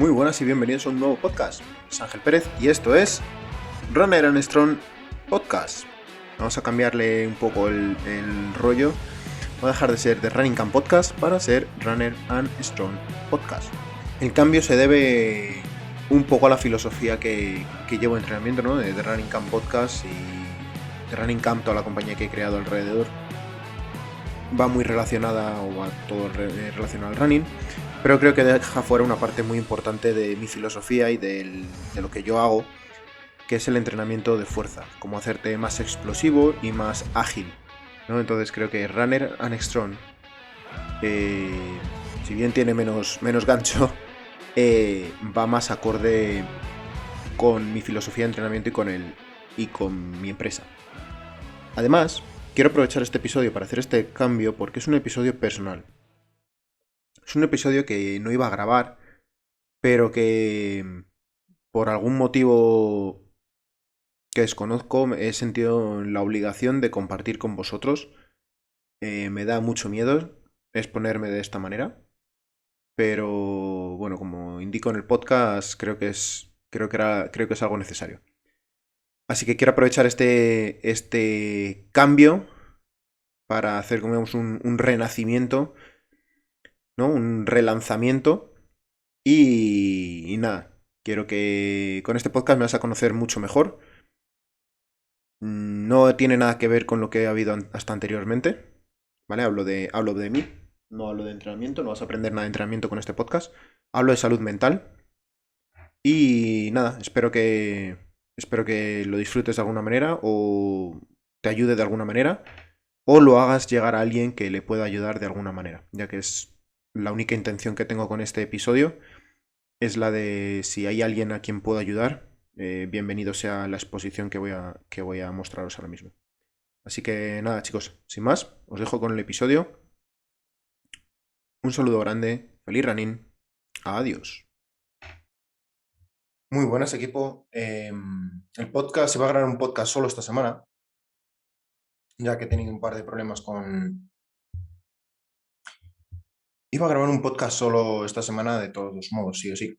Muy buenas y bienvenidos a un nuevo podcast. Es Ángel Pérez y esto es Runner and Strong Podcast. Vamos a cambiarle un poco el rollo. Va a dejar de ser The Running Camp Podcast para ser Runner and Strong Podcast. El cambio se debe un poco a la filosofía que llevo en entrenamiento, ¿no? De The Running Camp Podcast y The Running Camp, toda la compañía que he creado alrededor. Va muy relacionada o va todo relacionado al running, pero creo que deja fuera una parte muy importante de mi filosofía y de lo que yo hago, que es el entrenamiento de fuerza, cómo hacerte más explosivo y más ágil, ¿no? Entonces creo que Runner and Strong, si bien tiene menos gancho, va más acorde con mi filosofía de entrenamiento y con mi empresa. Además, quiero aprovechar este episodio para hacer este cambio porque es un episodio personal. Es un episodio que no iba a grabar, pero que por algún motivo que desconozco he sentido la obligación de compartir con vosotros. Me da mucho miedo exponerme de esta manera, pero bueno, como indico en el podcast, creo que es algo necesario. Así que quiero aprovechar este cambio para hacer, como digamos, un renacimiento, ¿no? Un relanzamiento. Y nada, quiero que con este podcast me vas a conocer mucho mejor. No tiene nada que ver con lo que ha habido hasta anteriormente, ¿vale? Hablo de mí, no hablo de entrenamiento, no vas a aprender nada de entrenamiento con este podcast. Hablo de salud mental y nada, espero que lo disfrutes de alguna manera o te ayude de alguna manera o lo hagas llegar a alguien que le pueda ayudar de alguna manera, ya que es la única intención que tengo con este episodio. Es la de si hay alguien a quien puedo ayudar, bienvenido sea la exposición que voy a mostraros ahora mismo. Así que nada, chicos, sin más, os dejo con el episodio. Un saludo grande, feliz running, adiós. Muy buenas, equipo. El podcast, se va a grabar un podcast solo esta semana, ya que he tenido un par de problemas con... Iba a grabar un podcast solo esta semana de todos modos, sí o sí.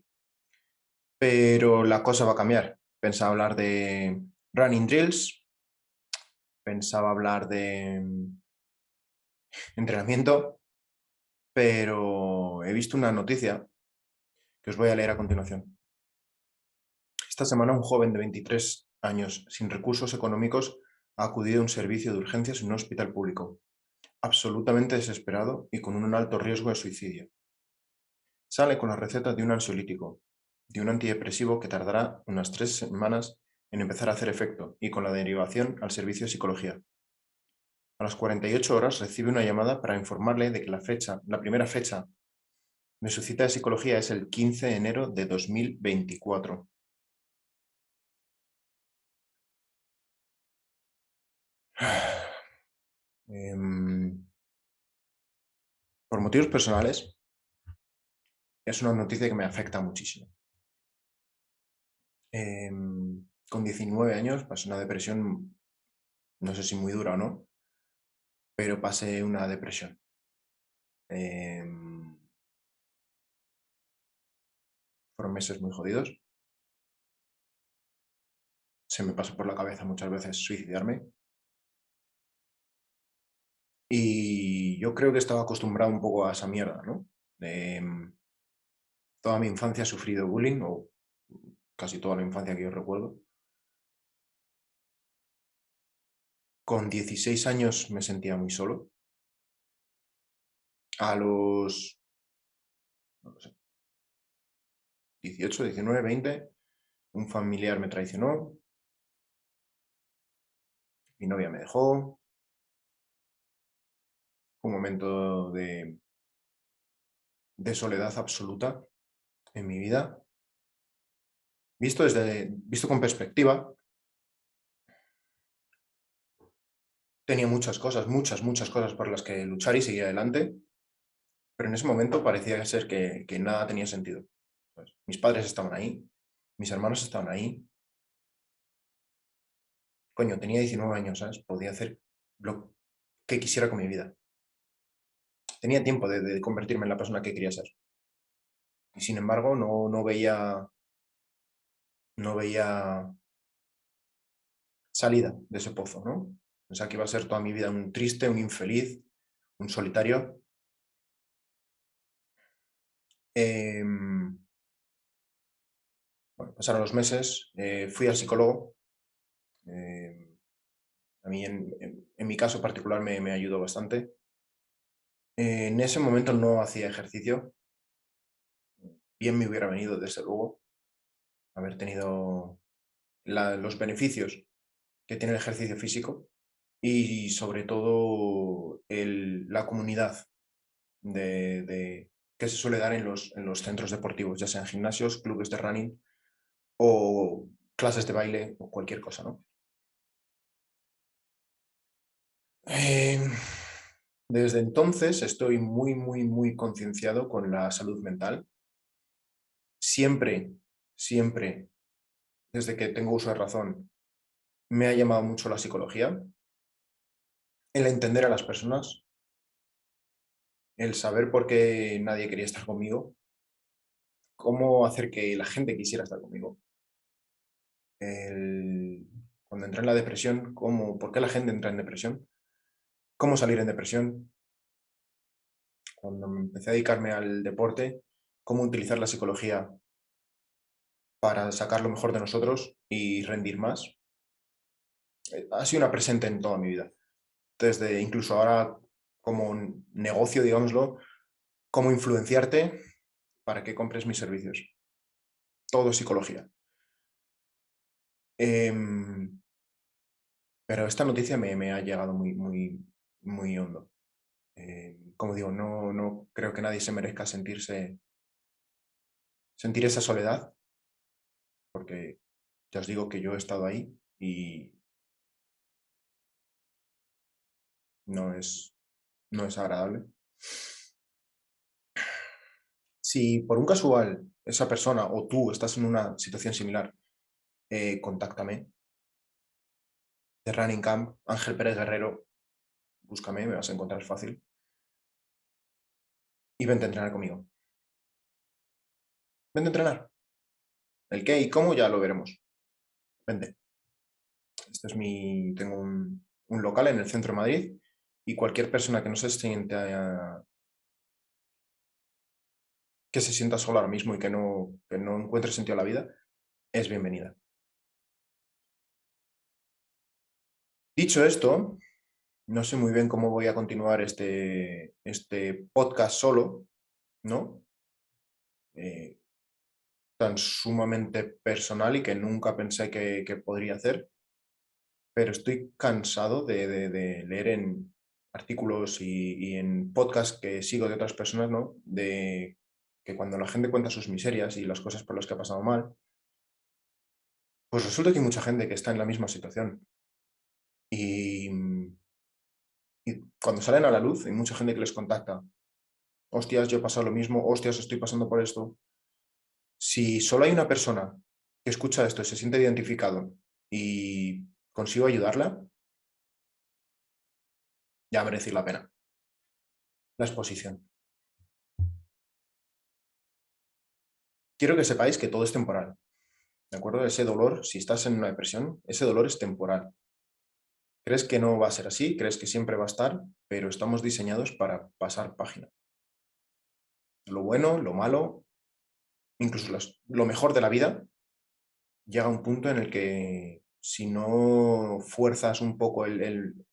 Pero la cosa va a cambiar. Pensaba hablar de running drills, pensaba hablar de entrenamiento, pero he visto una noticia que os voy a leer a continuación. Esta semana un joven de 23 años sin recursos económicos ha acudido a un servicio de urgencias en un hospital público, absolutamente desesperado y con un alto riesgo de suicidio. Sale con la receta de un ansiolítico, de un antidepresivo que tardará unas 3 semanas en empezar a hacer efecto y con la derivación al servicio de psicología. A las 48 horas recibe una llamada para informarle de que la primera fecha de su cita de psicología es el 15 de enero de 2024. Por motivos personales, es una noticia que me afecta muchísimo. Con 19 años pasé una depresión, no sé si muy dura o no, pero pasé una depresión. Fueron meses muy jodidos. Se me pasó por la cabeza muchas veces suicidarme. Y yo creo que estaba acostumbrado un poco a esa mierda, ¿no? Toda mi infancia he sufrido bullying, o casi toda la infancia que yo recuerdo. Con 16 años me sentía muy solo. A los, no lo sé, 18, 19, 20, un familiar me traicionó, mi novia me dejó, fue un momento de soledad absoluta en mi vida. Visto con perspectiva, tenía muchas cosas por las que luchar y seguir adelante, pero en ese momento parecía ser que nada tenía sentido. ¿Sabes? Mis padres estaban ahí, mis hermanos estaban ahí. Coño, tenía 19 años, ¿sabes? Podía hacer lo que quisiera con mi vida. Tenía tiempo de convertirme en la persona que quería ser. Y sin embargo, no veía salida de ese pozo, ¿no? Pensaba que iba a ser toda mi vida un triste, un infeliz, un solitario. Em, bueno, pasaron los meses, fui al psicólogo. A mí, en mi caso particular, me ayudó bastante. En ese momento no hacía ejercicio. Bien me hubiera venido, desde luego, haber tenido los beneficios que tiene el ejercicio físico y sobre todo la comunidad que se suele dar en los centros deportivos, ya sean gimnasios, clubes de running o clases de baile o cualquier cosa, ¿no? Eh, Desde entonces estoy muy, muy, muy concienciado con la salud mental. Siempre, siempre, desde que tengo uso de razón, me ha llamado mucho la psicología, el entender a las personas, el saber por qué nadie quería estar conmigo, cómo hacer que la gente quisiera estar conmigo. Cuando entré en la depresión, por qué la gente entra en depresión, cómo salir en depresión. Cuando me empecé a dedicarme al deporte, cómo utilizar la psicología para sacar lo mejor de nosotros y rendir más. Ha sido una presente en toda mi vida. Desde incluso ahora como un negocio, digámoslo, cómo influenciarte para que compres mis servicios. Todo psicología. Em, pero esta noticia me ha llegado muy, muy, muy hondo. Como digo, no creo que nadie se merezca sentir esa soledad, porque ya os digo que yo he estado ahí y no es, no es agradable. Si por un casual esa persona o tú estás en una situación similar, contáctame. De Running Camp, Ángel Pérez Guerrero, búscame, me vas a encontrar fácil. Y vente a entrenar conmigo. Vente a entrenar. El qué y cómo ya lo veremos. Vente. Tengo un local en el centro de Madrid y cualquier persona que no se sienta, que se sienta sola ahora mismo y que no encuentre sentido a la vida, es bienvenida. Dicho esto, no sé muy bien cómo voy a continuar este podcast solo, ¿no? Eh, Tan sumamente personal y que nunca pensé que podría hacer, pero estoy cansado de leer en artículos y en podcasts que sigo de otras personas, ¿no? De que cuando la gente cuenta sus miserias y las cosas por las que ha pasado mal, pues resulta que hay mucha gente que está en la misma situación. Y, y cuando salen a la luz, hay mucha gente que les contacta. Hostias, yo he pasado lo mismo, hostias, estoy pasando por esto. Si solo hay una persona que escucha esto y se siente identificado y consigo ayudarla, ya merece la pena. La exposición. Quiero que sepáis que todo es temporal. ¿De acuerdo? Ese dolor, si estás en una depresión, ese dolor es temporal. Crees que no va a ser así, crees que siempre va a estar, pero estamos diseñados para pasar página. Lo bueno, lo malo, incluso lo mejor de la vida, llega a un punto en el que si no fuerzas un poco el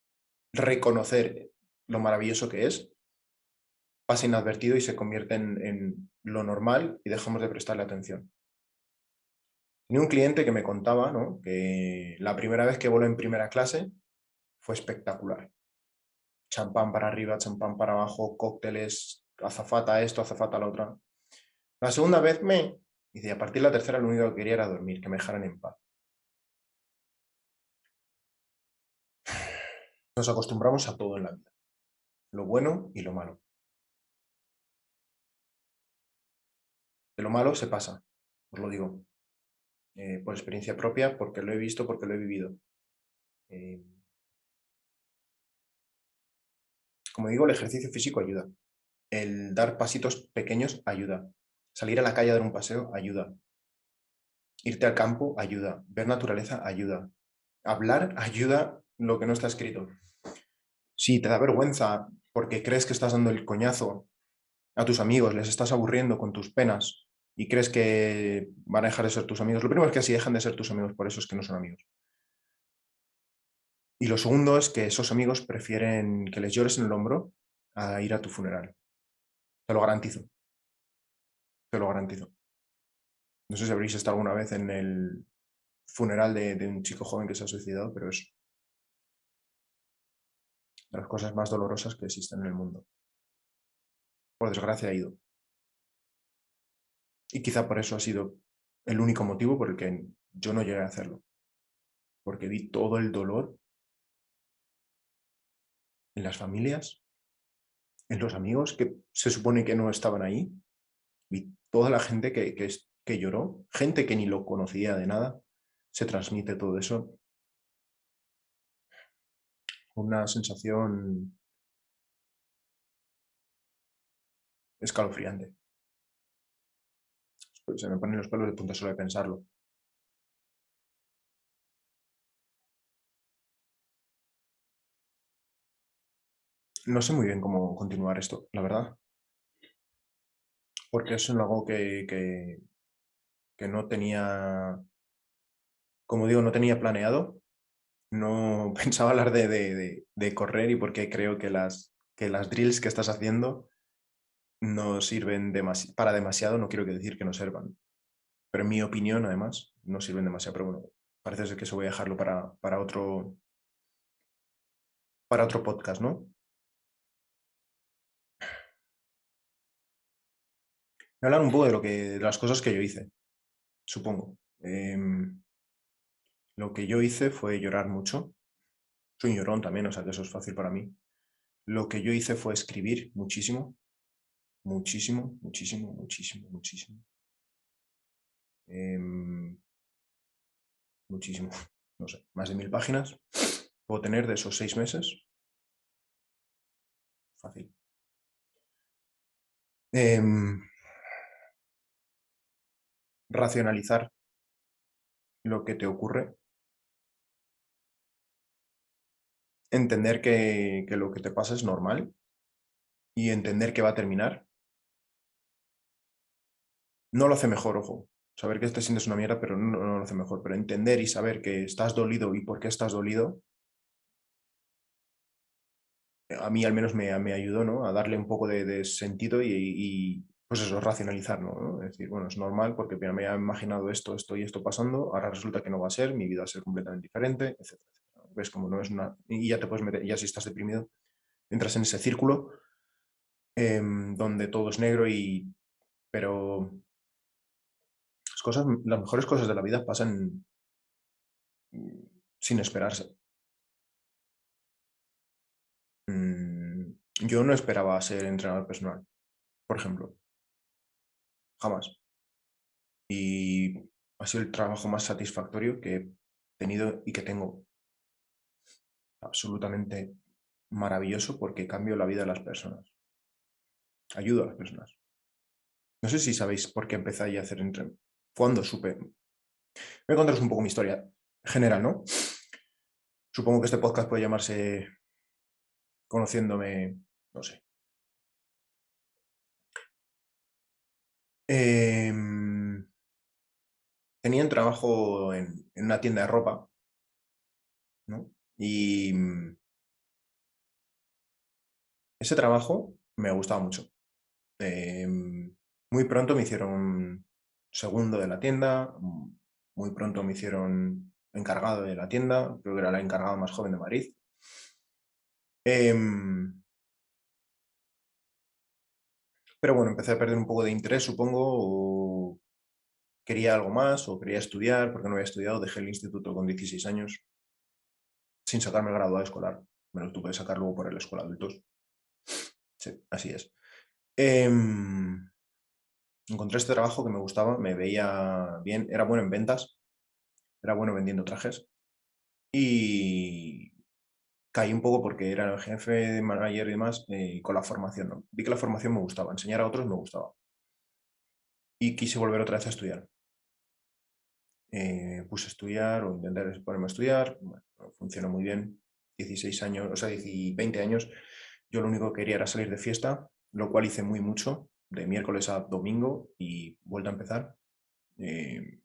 reconocer lo maravilloso que es, pasa inadvertido y se convierte en lo normal y dejamos de prestarle atención. Tenía un cliente que me contaba, ¿no?, que la primera vez que voló en primera clase fue espectacular. Champán para arriba, champán para abajo, cócteles, azafata esto, azafata la otra. La segunda vez dice, y a partir de la tercera lo único que quería era dormir, que me dejaran en paz. Nos acostumbramos a todo en la vida, lo bueno y lo malo. De lo malo se pasa, os lo digo, por experiencia propia, porque lo he visto, porque lo he vivido. Eh, Como digo, el ejercicio físico ayuda. El dar pasitos pequeños ayuda. Salir a la calle a dar un paseo ayuda. Irte al campo ayuda. Ver naturaleza ayuda. Hablar ayuda lo que no está escrito. Si te da vergüenza porque crees que estás dando el coñazo a tus amigos, les estás aburriendo con tus penas y crees que van a dejar de ser tus amigos, lo primero es que si dejan de ser tus amigos, por eso es que no son amigos. Y lo segundo es que esos amigos prefieren que les llores en el hombro a ir a tu funeral. Te lo garantizo, te lo garantizo. No sé si habréis estado alguna vez en el funeral de un chico joven que se ha suicidado, pero es de las cosas más dolorosas que existen en el mundo. Por desgracia ha ido. Y quizá por eso ha sido el único motivo por el que yo no llegué a hacerlo. Porque vi todo el dolor en las familias, en los amigos que se supone que no estaban ahí. Vi toda la gente que lloró, gente que ni lo conocía de nada. Se transmite todo eso. Una sensación escalofriante. Se me ponen los pelos de punta solo de pensarlo. No sé muy bien cómo continuar esto, la verdad. Porque es algo que no tenía, como digo, no tenía planeado. No pensaba hablar de correr y porque creo que las drills que estás haciendo no sirven para demasiado. No quiero decir que no sirvan, pero en mi opinión, además, no sirven demasiado. Pero bueno, parece ser que eso voy a dejarlo para otro podcast, ¿no? Voy a hablar un poco de las cosas que yo hice, supongo. Lo que yo hice fue llorar mucho. Soy un llorón también, o sea que eso es fácil para mí. Lo que yo hice fue escribir muchísimo, muchísimo, muchísimo, muchísimo, muchísimo. Em, muchísimo, no sé, más de 1000 páginas. Puedo tener de esos 6 meses. Fácil. Em, racionalizar lo que te ocurre. Entender que lo que te pasa es normal y entender que va a terminar. No lo hace mejor, ojo. Saber que te sientes una mierda, pero no lo hace mejor. Pero entender y saber que estás dolido y por qué estás dolido, a mí al menos me ayudó, ¿no? A darle un poco de sentido pues eso, racionalizar, ¿no? Es decir, bueno, es normal porque me había imaginado esto y esto pasando, ahora resulta que no va a ser, mi vida va a ser completamente diferente, etcétera, etcétera. ¿Ves? Como no es una... Y ya te puedes meter, ya si estás deprimido, entras en ese círculo donde todo es negro Pero las mejores cosas de la vida pasan sin esperarse. Mm, yo no esperaba ser entrenador personal, por ejemplo, jamás. Y ha sido el trabajo más satisfactorio que he tenido y que tengo. Absolutamente maravilloso porque cambio la vida de las personas. Ayudo a las personas. No sé si sabéis por qué empecé a hacer entrenamiento. ¿Cuándo supe? Voy a contaros un poco mi historia general, ¿no? Supongo que este podcast puede llamarse Conociéndome, no sé. Em, tenía un trabajo en una tienda de ropa, ¿no? Y ese trabajo me gustaba mucho. Muy pronto me hicieron segundo de la tienda, muy pronto me hicieron encargado de la tienda, creo que era el encargado más joven de Madrid. Em, pero bueno, empecé a perder un poco de interés, supongo, o quería algo más, o quería estudiar, porque no había estudiado, dejé el instituto con 16 años, sin sacarme el graduado escolar. Me lo tuve que sacar luego por la escuela de adultos. Sí, así es. Em, encontré este trabajo que me gustaba, me veía bien, era bueno en ventas, era bueno vendiendo trajes y caí un poco porque era el jefe de manager y demás con la formación, ¿no? Vi que la formación me gustaba, enseñar a otros me gustaba. y quise volver otra vez a estudiar. Puse a estudiar o intentar ponerme a estudiar, bueno, no funcionó muy bien. 16 años, o sea, 20 años, yo lo único que quería era salir de fiesta, lo cual hice muy mucho, de miércoles a domingo y vuelta a empezar. Eh,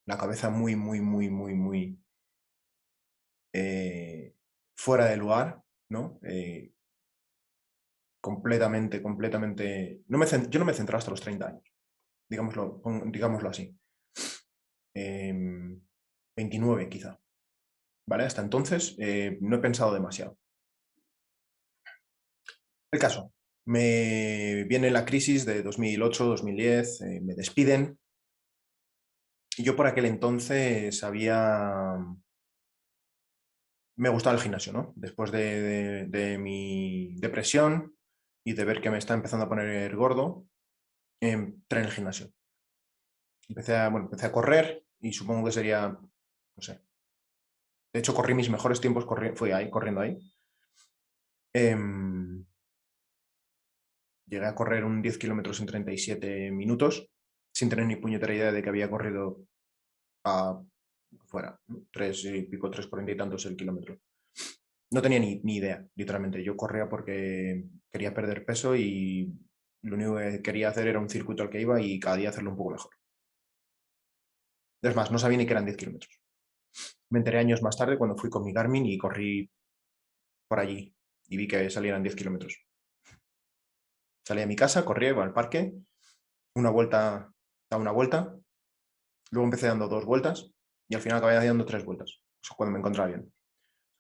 la cabeza muy, muy, muy, muy, muy eh, fuera de lugar, ¿no? Completamente, completamente... yo no me centraba hasta los 30 años, digámoslo así. 29 quizá, ¿vale? Hasta entonces no he pensado demasiado. El caso, me viene la crisis de 2008-2010, me despiden y yo por aquel entonces me gustaba el gimnasio, ¿no? Después de mi depresión y de ver que me está empezando a poner gordo, entré en el gimnasio. Empecé a correr y supongo que sería, no sé. De hecho, corrí mis mejores tiempos, fui ahí, corriendo ahí. Em, Llegué a correr un 10 kilómetros en 37 minutos, sin tener ni puñetera idea de que había corrido a fuera, ¿no? 3 y pico, 3,40 y tantos el kilómetro. No tenía ni idea, literalmente. Yo corría porque quería perder peso y lo único que quería hacer era un circuito al que iba y cada día hacerlo un poco mejor. Es más, no sabía ni que eran 10 kilómetros. Me enteré años más tarde cuando fui con mi Garmin y corrí por allí y vi que salían 10 kilómetros. Salí a mi casa, corrí, iba al parque, una vuelta, daba una vuelta, luego empecé dando 2 vueltas y al final acabé dando 3 vueltas, eso cuando me encontraba bien.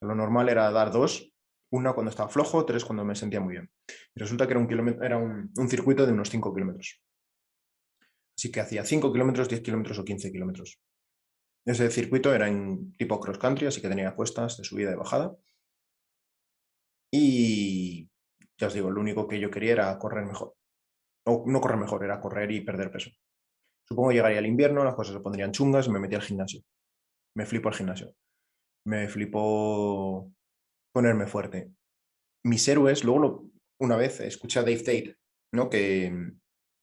Lo normal era dar 2, una cuando estaba flojo, 3 cuando me sentía muy bien. Y resulta que era un circuito de unos 5 kilómetros. Así que hacía 5 kilómetros, 10 kilómetros o 15 kilómetros. Ese circuito era en tipo cross country, así que tenía cuestas de subida y bajada. Y ya os digo, lo único que yo quería era correr mejor. O no correr mejor, era correr y perder peso. Supongo que llegaría el invierno, las cosas se pondrían chungas y me metí al gimnasio. Me flipo al gimnasio. Me flipó ponerme fuerte. Mis héroes, una vez escuché a Dave Tate, ¿no? Que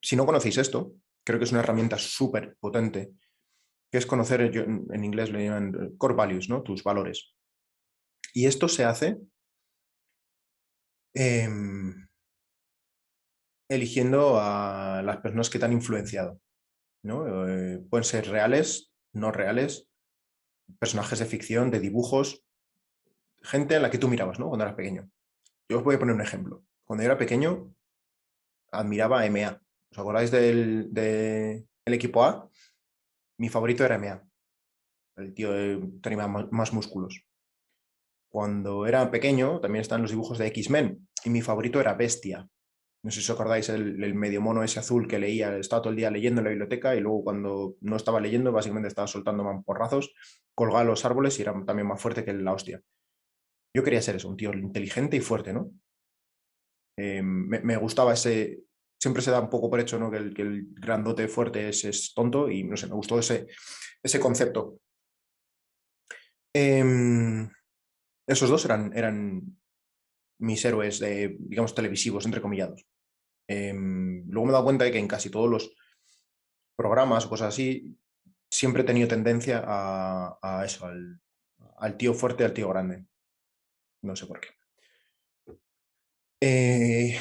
si no conocéis esto, creo que es una herramienta súper potente, que es conocer, en inglés le llaman core values, ¿no? Tus valores. Y esto se hace em, eligiendo a las personas que te han influenciado, ¿no? Pueden ser reales, no reales, personajes de ficción, de dibujos, gente a la que tú mirabas, ¿no? Cuando eras pequeño. Yo os voy a poner un ejemplo. Cuando yo era pequeño, admiraba a MA. ¿Os acordáis del equipo A? Mi favorito era MA. El tío tenía más músculos. Cuando era pequeño, también están los dibujos de X-Men. Y mi favorito era Bestia. No sé si os acordáis el medio mono ese azul que leía, estaba todo el día leyendo en la biblioteca y luego cuando no estaba leyendo, básicamente estaba soltando mamporrazos, colgaba los árboles y era también más fuerte que la hostia. Yo quería ser eso, un tío inteligente y fuerte, ¿no? Me gustaba siempre se da un poco por hecho, ¿no? Que el grandote fuerte es tonto y no sé, me gustó ese concepto. Em, Esos dos eran mis héroes, digamos, televisivos, entrecomillados. Luego me he dado cuenta de que en casi todos los programas o cosas así, siempre he tenido tendencia a eso, al tío fuerte, al tío grande. No sé por qué. Eh,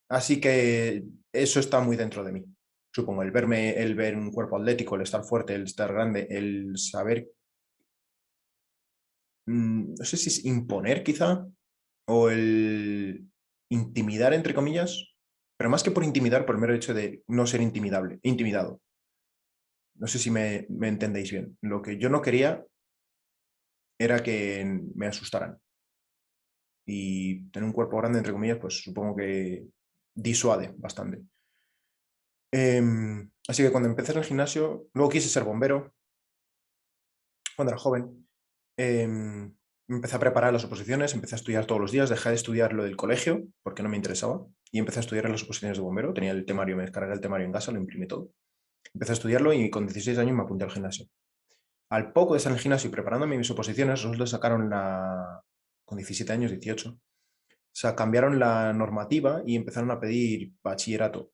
Así que eso está muy dentro de mí. Supongo, el ver un cuerpo atlético, el estar fuerte, el estar grande, el saber, no sé si es imponer quizá, o el intimidar, entre comillas, pero más que por intimidar, por el mero hecho de no ser intimidado. No sé si me entendéis bien. Lo que yo no quería era que me asustaran. Y tener un cuerpo grande, entre comillas, pues supongo que disuade bastante. Así que cuando empecé en el gimnasio, luego quise ser bombero cuando era joven. Empecé a preparar las oposiciones, empecé a estudiar todos los días, dejé de estudiar lo del colegio porque no me interesaba y empecé a estudiar las oposiciones de bombero. Tenía el temario, me descargué el temario en casa, lo imprimí todo. Empecé a estudiarlo y con 16 años me apunté al gimnasio. Al poco de estar en el gimnasio y preparándome mis oposiciones, resulta que sacaron con 17 años, 18, o sea, cambiaron la normativa y empezaron a pedir bachillerato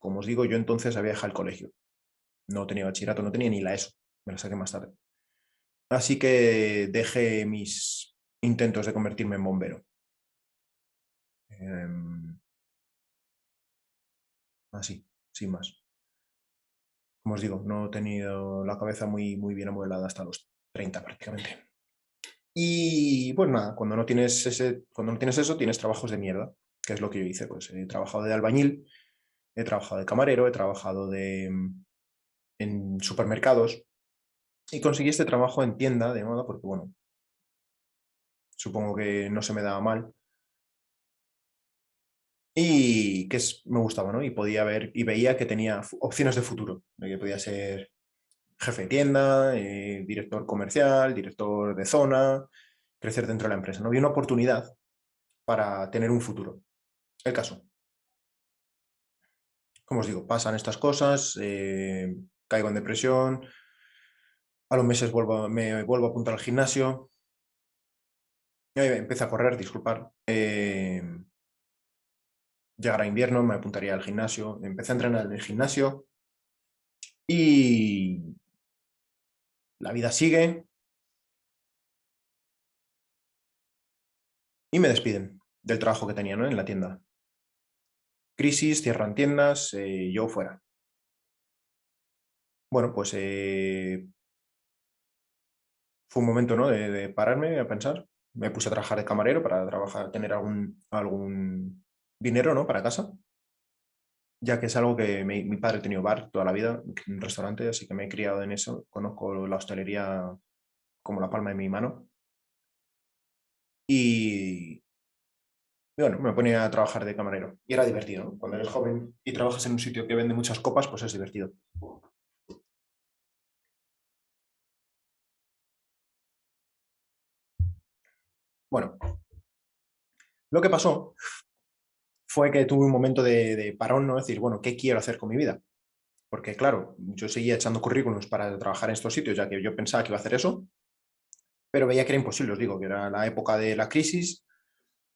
como os digo, yo entonces había dejado el colegio. No tenía bachillerato, no tenía ni la ESO. Me la saqué más tarde. Así que dejé mis intentos de convertirme en bombero. Así, sin más. Como os digo, no he tenido la cabeza muy bien amueblada hasta los 30 prácticamente. Y pues nada, cuando no tienes eso, tienes trabajos de mierda, que es lo que yo hice. Pues he trabajado de albañil, he trabajado de camarero, he trabajado en supermercados y conseguí este trabajo en tienda de moda porque, bueno, supongo que no se me daba mal y me gustaba, ¿no? Y podía ver y veía que tenía opciones de futuro, de que podía ser jefe de tienda, director comercial, director de zona, crecer dentro de la empresa. No había una oportunidad para tener un futuro. El caso, como os digo, pasan estas cosas, caigo en depresión, a los meses me vuelvo a apuntar al gimnasio, empiezo a correr, disculpar, llegará invierno, me apuntaría al gimnasio, empecé a entrenar en el gimnasio y la vida sigue y me despiden del trabajo que tenía, ¿no? En la tienda. Crisis, cierran tiendas, yo fuera. Bueno, pues fue un momento, ¿no? De pararme a pensar. Me puse a trabajar de camarero para trabajar, tener algún dinero, ¿no? Para casa, ya que es algo que mi padre ha tenido bar toda la vida, un restaurante, así que me he criado en eso. Conozco la hostelería como la palma de mi mano. Y bueno, me ponía a trabajar de camarero. Y era divertido, ¿no? Cuando eres joven y trabajas en un sitio que vende muchas copas, pues es divertido. Bueno, lo que pasó fue que tuve un momento de parón, ¿no? Es decir, bueno, ¿qué quiero hacer con mi vida? Porque, claro, yo seguía echando currículums para trabajar en estos sitios, ya que yo pensaba que iba a hacer eso, pero veía que era imposible, os digo, que era la época de la crisis,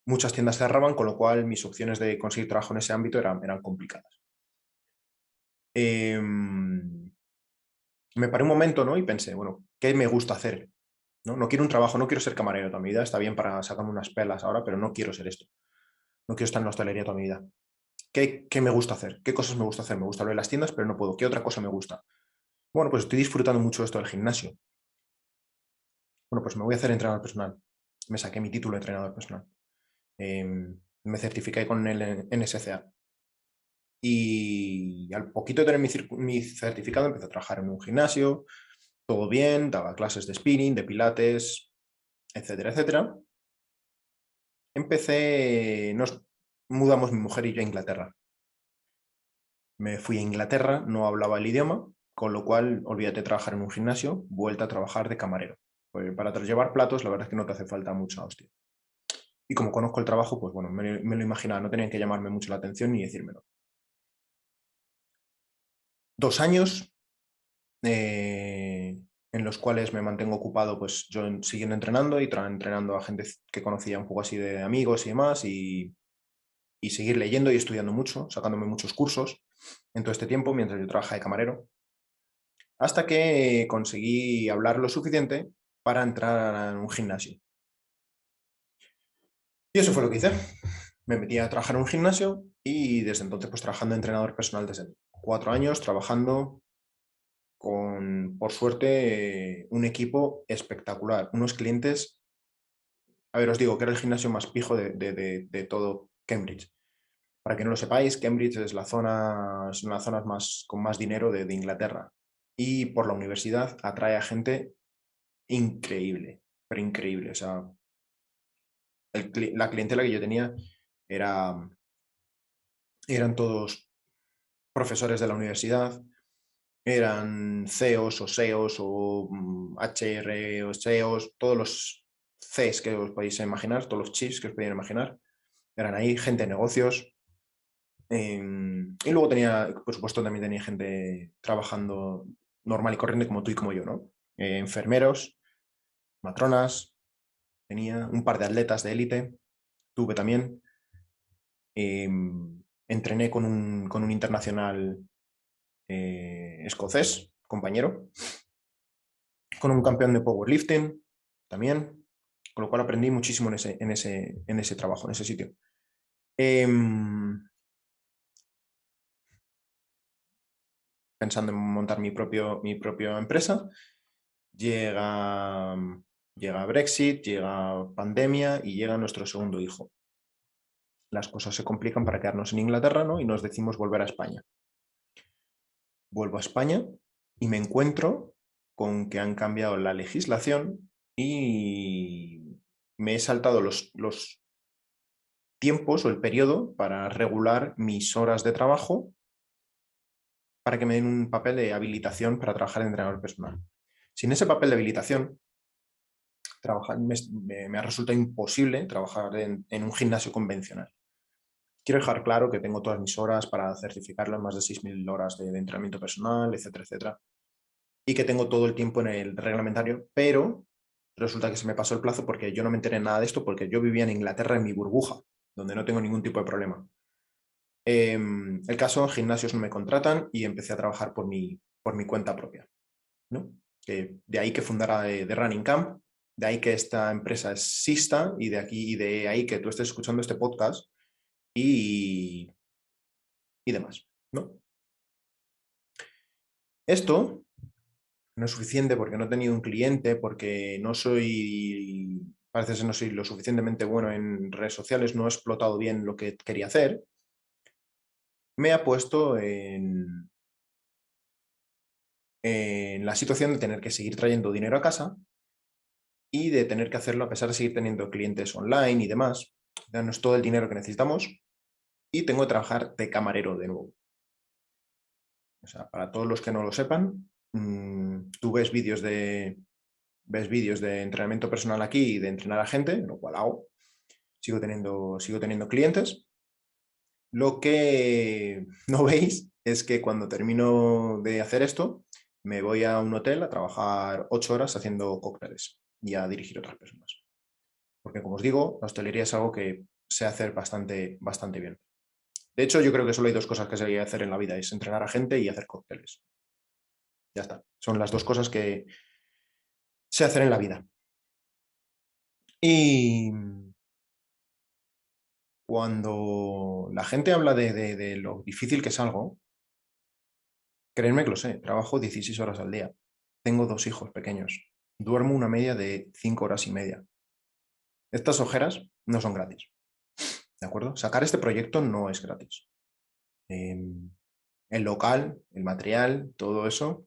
muchas tiendas cerraban, con lo cual mis opciones de conseguir trabajo en ese ámbito eran complicadas. Me paré un momento, ¿no? Y pensé, bueno, ¿qué me gusta hacer? ¿No? No quiero un trabajo, no quiero ser camarero toda mi vida, está bien para sacarme unas pelas ahora, pero no quiero ser esto. No quiero estar en la hostelería toda mi vida. ¿Qué me gusta hacer? ¿Qué cosas me gusta hacer? Me gusta lo de las tiendas, pero no puedo. ¿Qué otra cosa me gusta? Bueno, pues estoy disfrutando mucho esto del gimnasio. Bueno, pues me voy a hacer entrenador personal. Me saqué mi título de entrenador personal. Me certifiqué con el NSCA. Y al poquito de tener mi certificado empecé a trabajar en un gimnasio, todo bien, daba clases de spinning, de pilates, etcétera, etcétera. Nos mudamos mi mujer y yo a Inglaterra. Me fui a Inglaterra, no hablaba el idioma, con lo cual olvídate de trabajar en un gimnasio, vuelta a trabajar de camarero. Pues para llevar platos, la verdad es que no te hace falta mucha hostia. Y como conozco el trabajo, pues bueno, me lo imaginaba, no tenían que llamarme mucho la atención ni decírmelo. 2 años en los cuales me mantengo ocupado, pues yo siguiendo entrenando y entrenando a gente que conocía un poco así de amigos y demás, y seguir leyendo y estudiando mucho, sacándome muchos cursos en todo este tiempo mientras yo trabajaba de camarero, hasta que conseguí hablar lo suficiente para entrar en un gimnasio. Y eso fue lo que hice. Me metí a trabajar en un gimnasio y desde entonces pues trabajando de entrenador personal desde 4 años, trabajando con, por suerte, un equipo espectacular, unos clientes. A ver, os digo que era el gimnasio más pijo de todo Cambridge. Para que no lo sepáis, Cambridge es una de las zonas con más dinero de Inglaterra. Y por la universidad atrae a gente increíble, pero increíble. O sea, la clientela que yo tenía era, eran todos profesores de la universidad, eran CEOs o SEOs o HR o SEOs, todos los Cs que os podéis imaginar, todos los chiefs que os podéis imaginar, eran ahí, gente de negocios. Y luego tenía, por supuesto, también tenía gente trabajando normal y corriente como tú y como yo, ¿no? Enfermeros, matronas, tenía un par de atletas de élite, tuve también. entrené con un internacional escocés, compañero, con un campeón de powerlifting también, con lo cual aprendí muchísimo en ese trabajo, en ese sitio. Pensando en montar mi propia empresa, llega, llega Brexit, llega pandemia y llega nuestro segundo hijo. Las cosas se complican para quedarnos en Inglaterra, ¿no? Y nos decimos volver a España. Vuelvo a España y me encuentro con que han cambiado la legislación y me he saltado los tiempos o el periodo para regular mis horas de trabajo para que me den un papel de habilitación para trabajar de entrenador personal. Sin ese papel de habilitación, me ha resultado imposible trabajar en un gimnasio convencional. Quiero dejar claro que tengo todas mis horas para certificarlo, más de 6.000 horas de entrenamiento personal, etcétera, etcétera, y que tengo todo el tiempo en el reglamentario, pero resulta que se me pasó el plazo porque yo no me enteré nada de esto porque yo vivía en Inglaterra en mi burbuja, donde no tengo ningún tipo de problema. El caso, gimnasios no me contratan y empecé a trabajar por mi cuenta propia, ¿no? De ahí que fundara The Running Camp, de ahí que esta empresa exista y de aquí y de ahí que tú estés escuchando este podcast y, y demás, ¿no? Esto no es suficiente porque no he tenido un cliente, porque no soy, parece ser no soy lo suficientemente bueno en redes sociales, no he explotado bien lo que quería hacer, me ha puesto en la situación de tener que seguir trayendo dinero a casa y de tener que hacerlo a pesar de seguir teniendo clientes online y demás, darnos todo el dinero que necesitamos y tengo que trabajar de camarero de nuevo. O sea, para todos los que no lo sepan, tú ves vídeos de entrenamiento personal aquí y de entrenar a gente, lo cual hago. Sigo teniendo clientes. Lo que no veis es que cuando termino de hacer esto, me voy a un hotel a trabajar 8 horas haciendo cócteles y a dirigir a otras personas. Porque como os digo, la hostelería es algo que sé hacer bastante bien. De hecho, yo creo que solo hay dos cosas que se debe hacer en la vida, es entrenar a gente y hacer cócteles. Ya está. Son las dos cosas que sé hacer en la vida. Y cuando la gente habla de lo difícil que es algo, créanme que lo sé. Trabajo 16 horas al día. Tengo dos hijos pequeños. Duermo una media de 5 horas y media. Estas ojeras no son gratis. ¿De acuerdo? Sacar este proyecto no es gratis. El local, el material, todo eso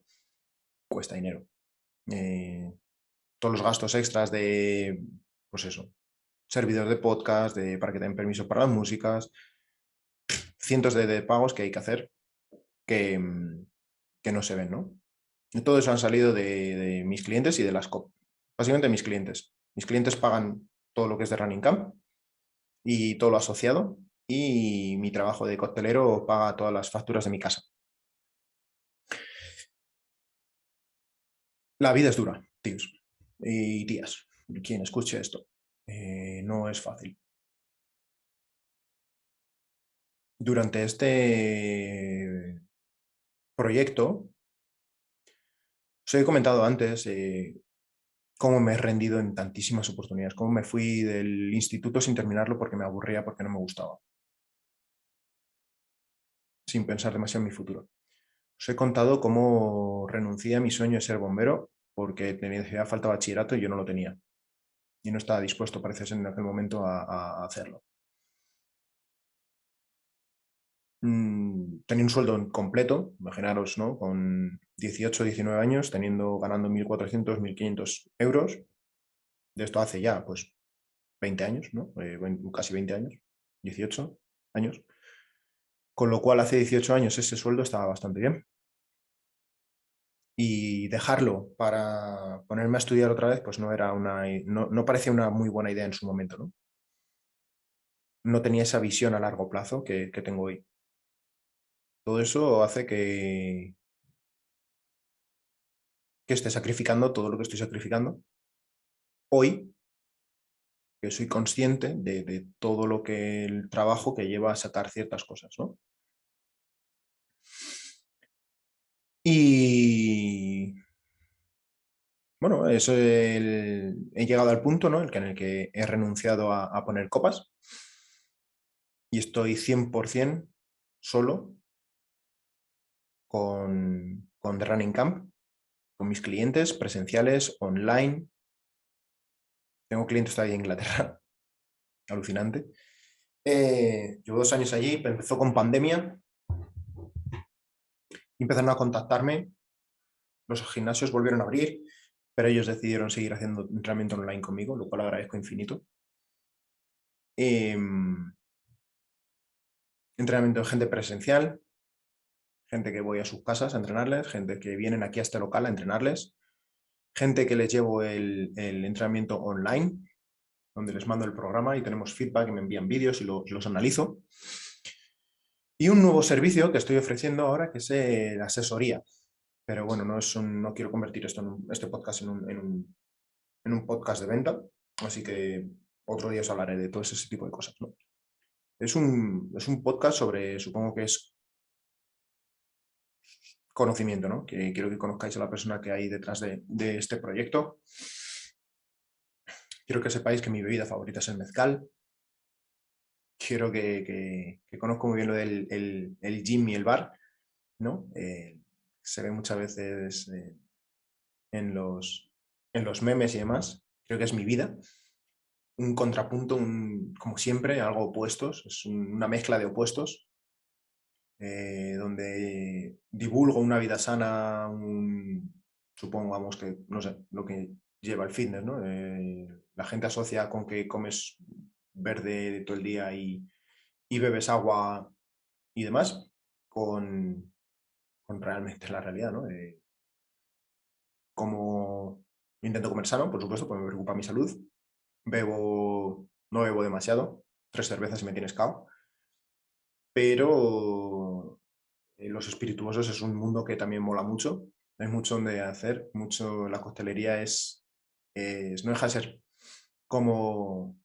cuesta dinero. Todos los gastos extras de, pues eso, servidor de podcast, para que den permiso para las músicas, cientos de pagos que hay que hacer que, que no se ven, ¿no? Y todo eso han salido de mis clientes y de las COP. Básicamente mis clientes. Mis clientes pagan todo lo que es de Running Camp y todo lo asociado y mi trabajo de coctelero paga todas las facturas de mi casa. La vida es dura, tíos y tías. Quien escuche esto, no es fácil. Durante este proyecto, os he comentado antes cómo me he rendido en tantísimas oportunidades, cómo me fui del instituto sin terminarlo porque me aburría, porque no me gustaba, sin pensar demasiado en mi futuro. Os he contado cómo renuncié a mi sueño de ser bombero porque me hacía falta bachillerato y yo no lo tenía. Y no estaba dispuesto, parece ser, en aquel momento a hacerlo. Tenía un sueldo completo, imaginaros, ¿no? Con 18, 19 años, ganando 1.400, 1.500 euros. De esto hace ya, pues, 20 años, ¿no? Casi 20 años, 18 años. Con lo cual, hace 18 años ese sueldo estaba bastante bien. Y dejarlo para ponerme a estudiar otra vez, pues no parecía una muy buena idea en su momento, ¿no? No tenía esa visión a largo plazo que tengo hoy. Todo eso hace que esté sacrificando todo lo que estoy sacrificando hoy que soy consciente de todo lo que el trabajo que lleva a sacar ciertas cosas, ¿no? Y bueno, he llegado al punto, ¿no? En el que he renunciado a poner copas y estoy 100% solo con The Running Camp, con mis clientes presenciales, online. Tengo clientes todavía en Inglaterra, alucinante. Llevo 2 años allí, empezó con pandemia, empezaron a contactarme, los gimnasios volvieron a abrir, pero ellos decidieron seguir haciendo entrenamiento online conmigo, lo cual agradezco infinito. Entrenamiento de gente presencial, gente que voy a sus casas a entrenarles, gente que vienen aquí a este local a entrenarles, gente que les llevo el entrenamiento online, donde les mando el programa y tenemos feedback y me envían vídeos y los analizo. Y un nuevo servicio que estoy ofreciendo ahora que es la asesoría. Pero bueno, no quiero convertir este podcast en un podcast de venta, así que otro día os hablaré de todo ese tipo de cosas, ¿no? Es un podcast sobre, supongo que es conocimiento, ¿no? Que quiero que conozcáis a la persona que hay detrás de este proyecto. Quiero que sepáis que mi bebida favorita es el mezcal. Quiero que conozco muy bien lo del el gym y el bar, ¿no? Se ve muchas veces en los memes y demás. Creo que es mi vida. Un contrapunto, como siempre, algo opuestos. Es una mezcla de opuestos. Donde divulgo una vida sana, supongamos que, no sé, lo que lleva el fitness, ¿no? La gente asocia con que comes verde todo el día y bebes agua y demás, con realmente la realidad, ¿no? Como intento comer sano, por supuesto, porque me preocupa mi salud. No bebo demasiado, 3 cervezas y me tienes cao, pero los espirituosos es un mundo que también mola mucho. Hay mucho donde hacer, mucho. La coctelería no deja de ser como,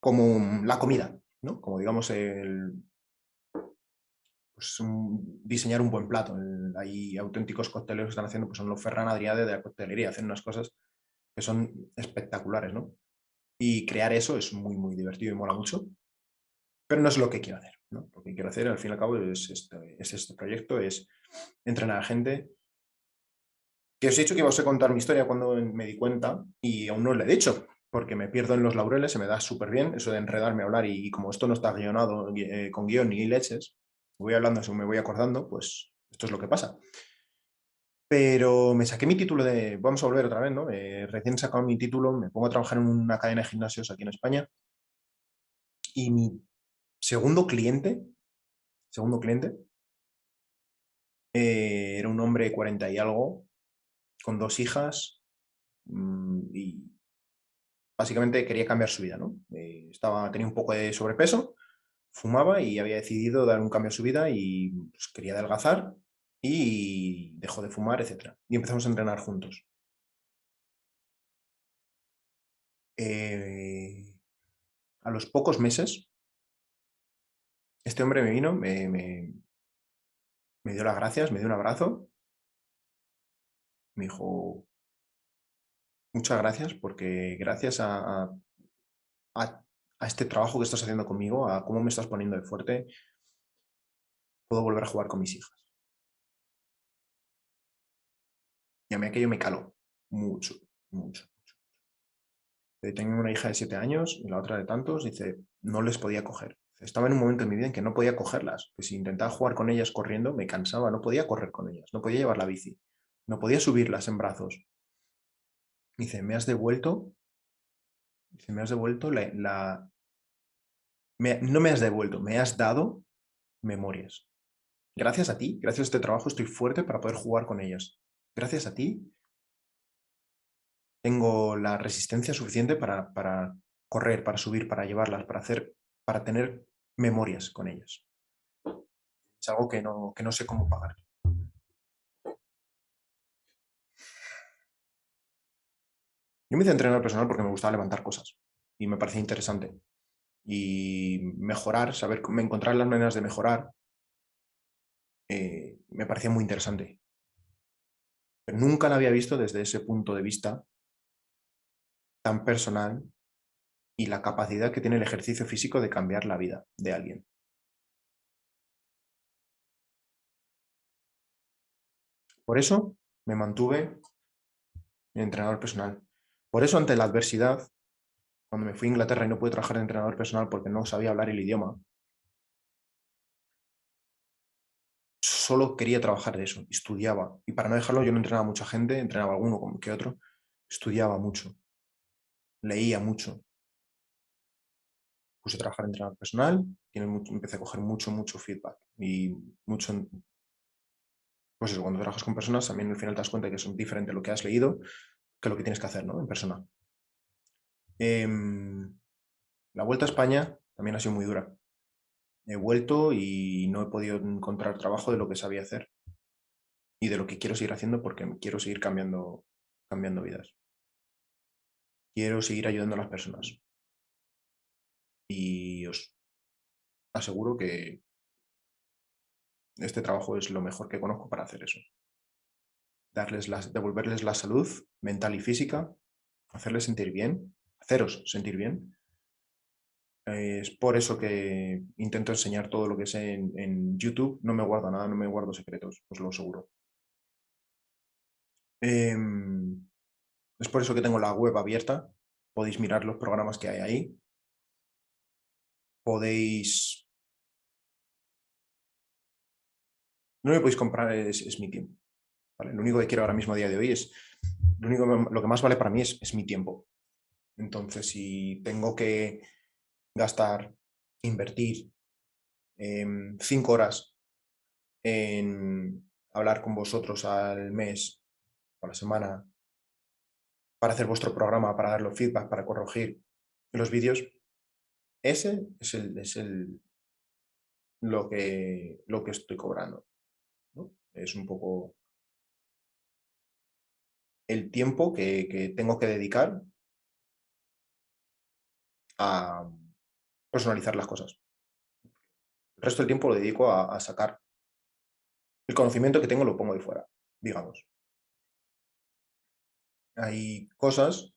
como la comida, ¿no? Como digamos pues diseñar un buen plato. Hay auténticos cocteleros que están haciendo, pues son los Ferran Adrià de la coctelería, hacen unas cosas que son espectaculares, ¿no? Y crear eso es muy, muy divertido y mola mucho, pero no es lo que quiero hacer, ¿no? Lo que quiero hacer, al fin y al cabo, es este proyecto, es entrenar a gente. Que os he dicho que ibas a contar mi historia cuando me di cuenta y aún no lo he dicho, porque me pierdo en los laureles, se me da súper bien eso de enredarme a hablar y como esto no está guionado con guión ni leches, voy hablando según me voy acordando, pues esto es lo que pasa. Pero me saqué mi título vamos a volver otra vez, ¿no? Recién sacado mi título, me pongo a trabajar en una cadena de gimnasios aquí en España y mi segundo cliente, era un hombre de 40 y algo, con 2 hijas, y básicamente quería cambiar su vida, ¿no? Tenía un poco de sobrepeso, fumaba y había decidido dar un cambio a su vida y pues, quería adelgazar y dejó de fumar, etcétera. Y empezamos a entrenar juntos. A los pocos meses, este hombre me vino, me dio las gracias, me dio un abrazo, me dijo, muchas gracias porque gracias a- a este trabajo que estás haciendo conmigo, a cómo me estás poniendo de fuerte, puedo volver a jugar con mis hijas. Y a mí aquello me caló mucho, mucho. Tengo una hija de 7 años y la otra de tantos, dice, no les podía coger. Estaba en un momento en mi vida en que no podía cogerlas, que si intentaba jugar con ellas corriendo me cansaba, no podía correr con ellas, no podía llevar la bici, no podía subirlas en brazos. Dice, me has devuelto no me has devuelto, me has dado memorias. Gracias a ti, gracias a este trabajo estoy fuerte para poder jugar con ellas. Gracias a ti tengo la resistencia suficiente para correr, para subir, para llevarlas, para tener memorias con ellas. Es algo que no sé cómo pagar. Yo me hice entrenar personal porque me gustaba levantar cosas. y me parecía interesante. Y mejorar, saber encontrar las maneras de mejorar, me parecía muy interesante. Pero nunca la había visto desde ese punto de vista tan personal y la capacidad que tiene el ejercicio físico de cambiar la vida de alguien. Por eso me mantuve entrenador personal. Por eso, ante la adversidad, cuando me fui a Inglaterra y no pude trabajar de entrenador personal porque no sabía hablar el idioma, solo quería trabajar de eso, estudiaba. Y para no dejarlo, yo no entrenaba a mucha gente, entrenaba a alguno como que otro, estudiaba mucho, leía mucho. Puse a trabajar de entrenador personal, empecé a coger mucho feedback y mucho, pues eso, cuando trabajas con personas también al final te das cuenta que es diferente lo que has leído que lo que tienes que hacer, ¿no? En persona. La vuelta a España también ha sido muy dura. He vuelto y no he podido encontrar trabajo de lo que sabía hacer y de lo que quiero seguir haciendo porque quiero seguir cambiando vidas. Quiero seguir ayudando a las personas. Y os aseguro que este trabajo es lo mejor que conozco para hacer eso. Devolverles la salud mental y física, hacerles sentir bien, haceros sentir bien. Es por eso que intento enseñar todo lo que sé en YouTube. No me guardo nada, no me guardo secretos, os lo aseguro. Es por eso que tengo la web abierta. Podéis mirar los programas que hay ahí. Podéis... No me podéis comprar es mi tiempo. ¿Vale? Lo único que quiero ahora mismo a día de hoy es... Lo que más vale para mí es mi tiempo. Entonces, si tengo que gastar, invertir 5 horas en hablar con vosotros al mes o a la semana para hacer vuestro programa, para dar los feedback, para corregir los vídeos, ese es lo que estoy cobrando, ¿no? Es un poco el tiempo que tengo que dedicar a personalizar las cosas. El resto del tiempo lo dedico a sacar el conocimiento que tengo, lo pongo ahí fuera, digamos. Hay cosas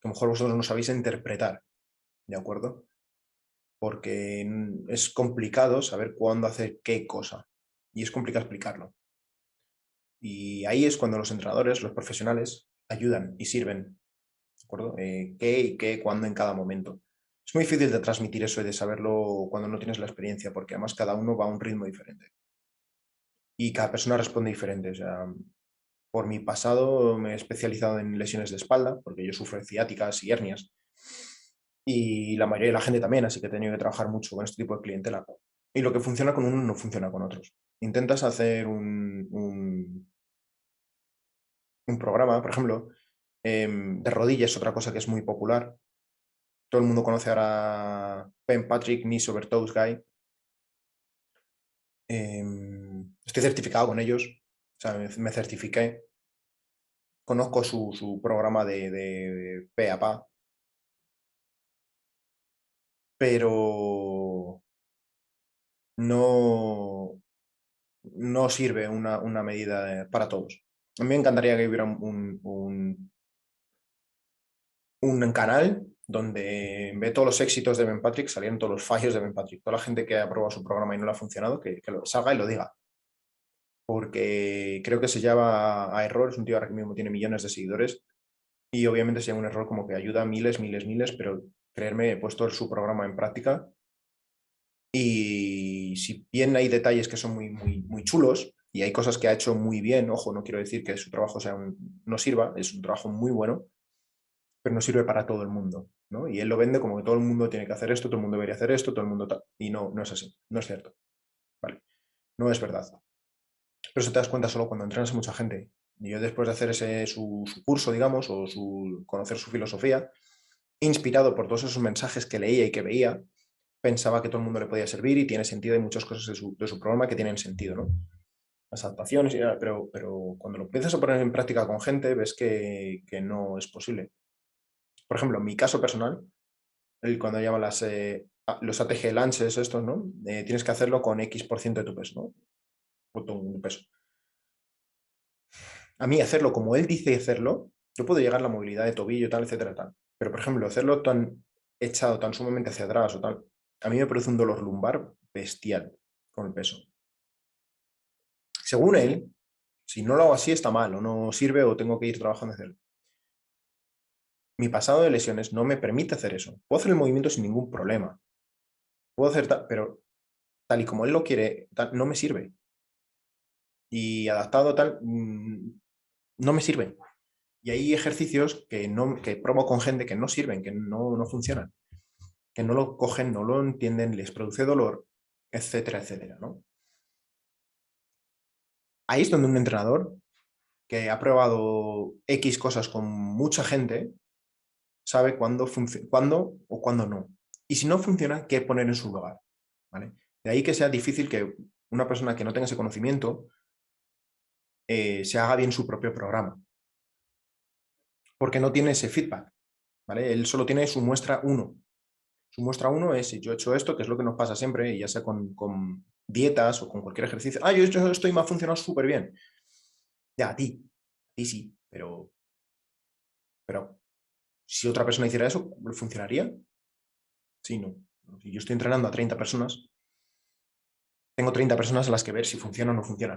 que a lo mejor vosotros no sabéis interpretar, ¿de acuerdo? Porque es complicado saber cuándo hacer qué cosa y es complicado explicarlo. Y ahí es cuando los entrenadores, los profesionales, ayudan y sirven, ¿de acuerdo? Qué y qué, cuándo en cada momento. Es muy difícil de transmitir eso y de saberlo cuando no tienes la experiencia, porque además cada uno va a un ritmo diferente y cada persona responde diferente. O sea, por mi pasado me he especializado en lesiones de espalda, porque yo sufro de ciáticas y hernias, y la mayoría de la gente también, así que he tenido que trabajar mucho con este tipo de clientela. Y lo que funciona con uno no funciona con otros. Intentas hacer un programa, por ejemplo, de rodillas, otra cosa que es muy popular. Todo el mundo conoce ahora Ben Patrick, Knee Over Toes Guy. Estoy certificado con ellos, o sea, me certifiqué. Conozco su programa de pe a pa, pero no, no sirve una medida para todos. A mí me encantaría que hubiera un canal donde en vez de todos los éxitos de Ben Patrick salieran todos los fallos de Ben Patrick. Toda la gente que ha probado su programa y no le ha funcionado, que lo salga y lo diga. Porque creo que se lleva a error. Es un tío ahora mismo tiene millones de seguidores y obviamente se llama un error como que ayuda a miles, pero creerme, he puesto su programa en práctica y si bien hay detalles que son muy chulos y hay cosas que ha hecho muy bien, ojo, no quiero decir que su trabajo no sirva, es un trabajo muy bueno, pero no sirve para todo el mundo, ¿no? Y él lo vende como que todo el mundo tiene que hacer esto, todo el mundo debería hacer esto, todo el mundo tal. Y no, no es así, no es cierto, ¿vale? No es verdad. Pero eso te das cuenta solo cuando entrenas a mucha gente. Y yo después de hacer su curso, digamos, o conocer su filosofía, inspirado por todos esos mensajes que leía y que veía, pensaba que todo el mundo le podía servir y tiene sentido. Hay muchas cosas de su programa que tienen sentido, ¿no? Las adaptaciones, pero cuando lo empiezas a poner en práctica con gente, ves que no es posible. Por ejemplo, en mi caso personal, cuando llaman los ATG lunches estos, ¿no? Tienes que hacerlo con X% de tu peso, ¿no? O tu peso. A mí hacerlo como él dice hacerlo, yo puedo llegar a la movilidad de tobillo, tal, etcétera, tal. Pero, por ejemplo, hacerlo tan echado, tan sumamente hacia atrás o tal, a mí me produce un dolor lumbar bestial con el peso. Según él, si no lo hago así está mal, o no sirve, o tengo que ir trabajando en hacerlo. Mi pasado de lesiones no me permite hacer eso. Puedo hacer el movimiento sin ningún problema. Puedo hacer tal, pero tal y como él lo quiere, tal, no me sirve. Y adaptado tal, no me sirve. Y hay ejercicios que probo con gente que no sirven, que no funcionan, que no lo cogen, no lo entienden, les produce dolor, etcétera, etcétera, ¿no? Ahí es donde un entrenador que ha probado X cosas con mucha gente sabe cuándo o cuándo no. Y si no funciona, qué poner en su lugar, ¿vale? De ahí que sea difícil que una persona que no tenga ese conocimiento se haga bien su propio programa, porque no tiene ese feedback, ¿vale? Él solo tiene su muestra 1. Su muestra 1 es, si yo he hecho esto, que es lo que nos pasa siempre, y ya sea con dietas o con cualquier ejercicio. Yo he hecho esto y me ha funcionado súper bien. Ya, a ti sí, pero si otra persona hiciera eso, ¿funcionaría? Sí, no. Si yo estoy entrenando a 30 personas, tengo 30 personas a las que ver si funciona o no funciona.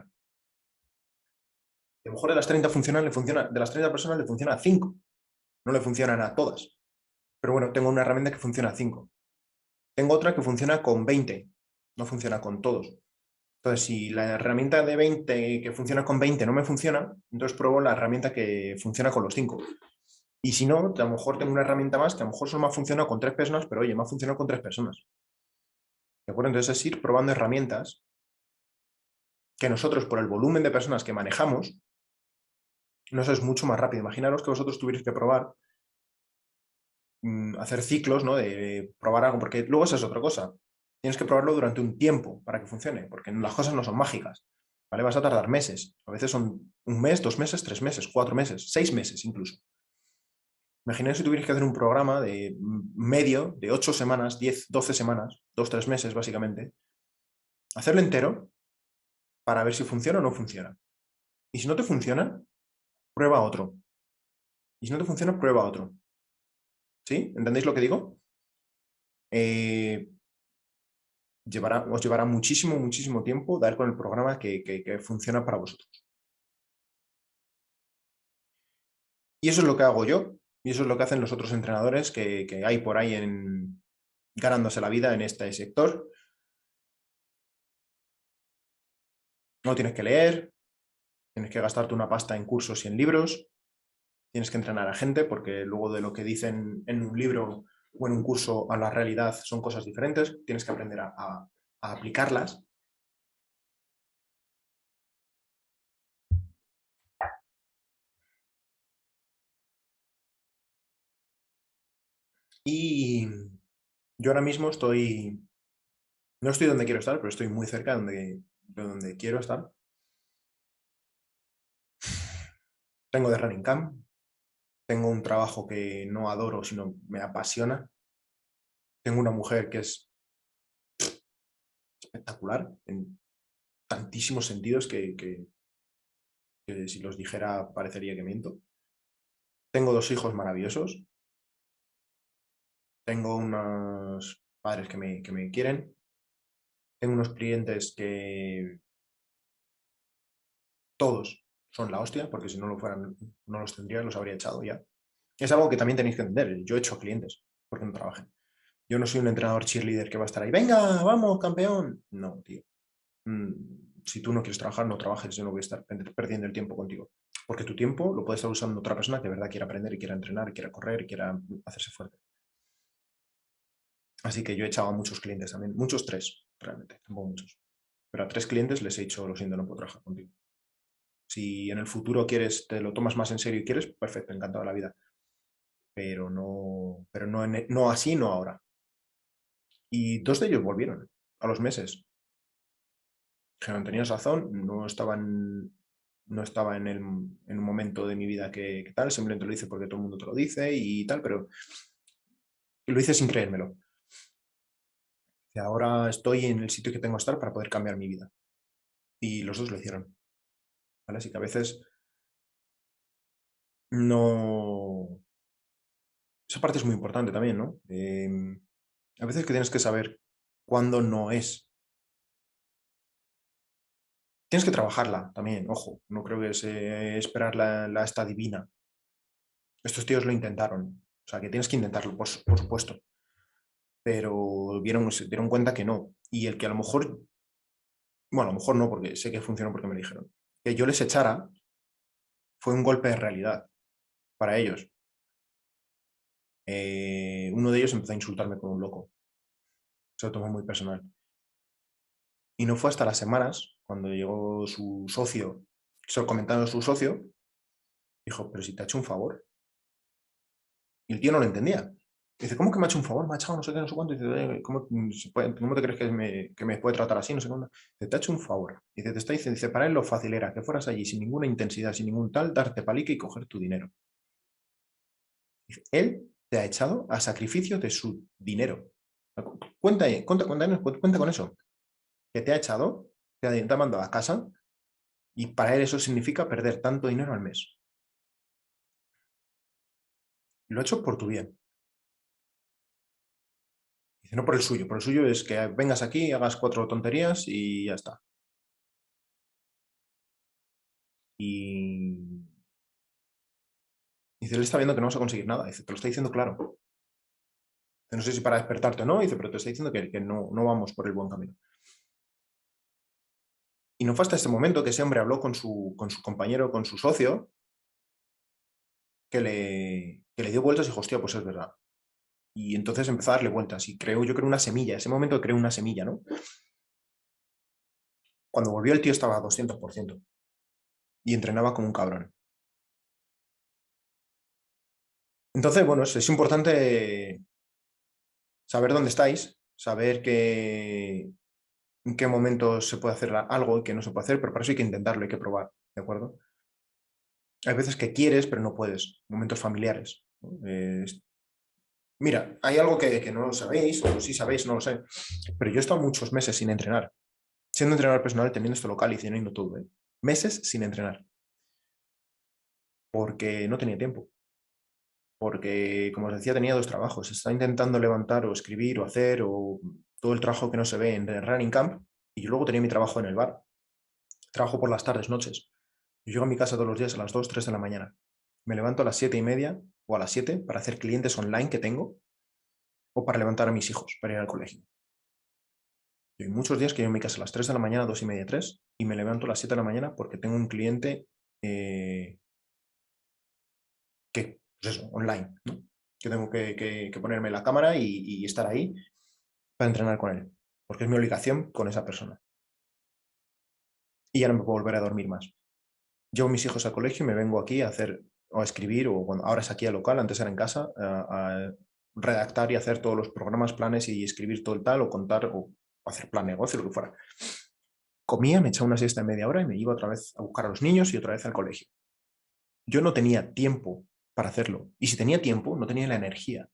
A lo mejor de las 30 funcionan, de las 30 personas le funciona a 5. No le funcionan a todas. Pero bueno, tengo una herramienta que funciona a 5. Tengo otra que funciona con 20. No funciona con todos. Entonces, si la herramienta de 20 que funciona con 20 no me funciona, entonces pruebo la herramienta que funciona con los 5. Y si no, a lo mejor tengo una herramienta más que a lo mejor solo me ha funcionado con 3 personas, pero oye, me ha funcionado con 3 personas. ¿De acuerdo? Entonces es ir probando herramientas que nosotros, por el volumen de personas que manejamos, no es mucho más rápido. Imaginaros que vosotros tuvierais que probar hacer ciclos, ¿no? De probar algo, porque luego esa es otra cosa. Tienes que probarlo durante un tiempo para que funcione, porque las cosas no son mágicas, ¿vale? Vas a tardar meses. A veces son 1 mes, 2 meses, 3 meses, 4 meses, 6 meses incluso. Imaginaos si tuvierais que hacer un programa de medio, de 8 semanas, 10, 12 semanas, 2, 3 meses básicamente, hacerlo entero para ver si funciona o no funciona. Y si no te funciona, prueba otro. Y si no te funciona, prueba otro. ¿Sí? ¿Entendéis lo que digo? Eh, os llevará muchísimo, muchísimo tiempo dar con el programa que funciona para vosotros. Y eso es lo que hago yo, y eso es lo que hacen los otros entrenadores que hay por ahí ganándose la vida en este sector. No tienes que leer, tienes que gastarte una pasta en cursos y en libros, tienes que entrenar a gente porque luego de lo que dicen en un libro o en un curso a la realidad son cosas diferentes, tienes que aprender a aplicarlas. Y yo ahora mismo no estoy donde quiero estar, pero estoy muy cerca de donde quiero estar. Tengo de running camp, tengo un trabajo que no adoro, sino me apasiona. Tengo una mujer que es espectacular en tantísimos sentidos que si los dijera parecería que miento. Tengo 2 hijos maravillosos. Tengo unos padres que me quieren. Tengo unos clientes que todos son la hostia, porque si no lo fueran, no los tendría, los habría echado ya. Es algo que también tenéis que entender. Yo he hecho clientes porque no trabajen. Yo no soy un entrenador cheerleader que va a estar ahí, venga, vamos, campeón. No, tío. Si tú no quieres trabajar, no trabajes. Yo no voy a estar perdiendo el tiempo contigo. Porque tu tiempo lo puede estar usando otra persona que de verdad quiera aprender y quiera entrenar y quiera correr y quiera hacerse fuerte. Así que yo he echado a muchos clientes también. Muchos, 3, realmente. Tampoco muchos. Pero a 3 clientes les he dicho, lo siento, no puedo trabajar contigo. Si en el futuro quieres, te lo tomas más en serio y quieres, perfecto, encantado de la vida. Pero no así, no ahora. Y 2 de ellos volvieron a los meses. Dijeron, tenías razón, no estaban no estaba en un momento de mi vida que tal, simplemente lo hice porque todo el mundo te lo dice y tal, pero lo hice sin creérmelo. Y ahora estoy en el sitio que tengo que estar para poder cambiar mi vida. Y los dos lo hicieron, ¿vale? Así que a veces no... Esa parte es muy importante también, ¿no? A veces que tienes que saber cuándo no es. Tienes que trabajarla también, ojo. No creo que se esperar la esta divina. Estos tíos lo intentaron. O sea, que tienes que intentarlo, por supuesto. Pero se dieron cuenta que no. Y el que a lo mejor, bueno, a lo mejor no, porque sé que funcionó porque me dijeron, que yo les echara fue un golpe de realidad para ellos. Uno de ellos empezó a insultarme como un loco. Se lo tomó muy personal. Y no fue hasta las semanas, cuando llegó su socio, se lo comentaron a su socio, dijo, pero si te ha hecho un favor. Y el tío no lo entendía. Dice, ¿cómo que me ha hecho un favor? Me ha echado no sé qué, no sé cuánto. Dice, ¿cómo te crees que me puede tratar así? No sé cuándo. Dice, te ha hecho un favor. Dice, te está diciendo, dice, para él lo fácil era que fueras allí sin ninguna intensidad, sin ningún tal, darte palique y coger tu dinero. Dice, él te ha echado a sacrificio de su dinero. Cuenta con eso. Que te ha echado, te ha mandado a casa y para él eso significa perder tanto dinero al mes. Lo ha hecho por tu bien. Dice, no por el suyo. Por el suyo es que vengas aquí, hagas cuatro tonterías y ya está. Y dice, él está viendo que no vas a conseguir nada. Dice, te lo está diciendo claro. Dice, no sé si para despertarte o no. Dice, pero te está diciendo que no vamos por el buen camino. Y no fue hasta este momento que ese hombre habló con su compañero, con su socio, que le dio vueltas y dijo, hostia, pues es verdad. Y entonces empezó a darle vueltas y yo creo una semilla. Ese momento creó una semilla, ¿no? Cuando volvió el tío estaba a 200% y entrenaba como un cabrón. Entonces, bueno, es importante saber dónde estáis, saber en qué momentos se puede hacer algo y qué no se puede hacer, pero para eso hay que intentarlo, hay que probar, ¿de acuerdo? Hay veces que quieres, pero no puedes, momentos familiares, ¿no? Mira, hay algo que no lo sabéis, o sí sabéis, no lo sé, pero yo he estado muchos meses sin entrenar, siendo entrenador personal, teniendo esto local y teniendo todo, ¿eh? Meses sin entrenar, porque no tenía tiempo, porque, como os decía, tenía dos trabajos, estaba intentando levantar o escribir o hacer o todo el trabajo que no se ve en el Running Camp, y yo luego tenía mi trabajo en el bar, trabajo por las tardes, noches. Yo llego a mi casa todos los días a las 2 3 de la mañana. Me levanto a las 7:30 o a las 7 para hacer clientes online que tengo o para levantar a mis hijos para ir al colegio. Y hay muchos días que llego a mi casa a las 3 de la mañana, 2:30, 3 y me levanto a las 7 de la mañana porque tengo un cliente eh, pues eso, online, ¿no? Que tengo que ponerme la cámara y estar ahí para entrenar con él, porque es mi obligación con esa persona. Y ya no me puedo volver a dormir más. Llevo a mis hijos al colegio y me vengo aquí a hacer o a escribir, o ahora es aquí al local, antes era en casa, a redactar y hacer todos los programas, planes y escribir todo el tal, o contar, o hacer plan de negocio, lo que fuera. Comía, me echaba una siesta de media hora y me iba otra vez a buscar a los niños y otra vez al colegio. Yo no tenía tiempo para hacerlo. Y si tenía tiempo, no tenía la energía,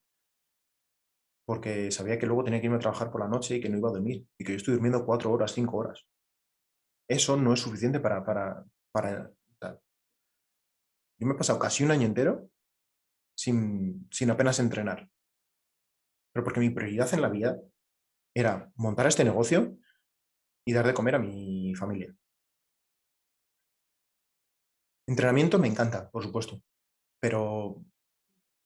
porque sabía que luego tenía que irme a trabajar por la noche y que no iba a dormir, y que yo estoy durmiendo 4 horas, 5 horas. Eso no es suficiente para tal. Yo me he pasado casi un año entero sin apenas entrenar. Pero porque mi prioridad en la vida era montar este negocio y dar de comer a mi familia. Entrenamiento me encanta, por supuesto, pero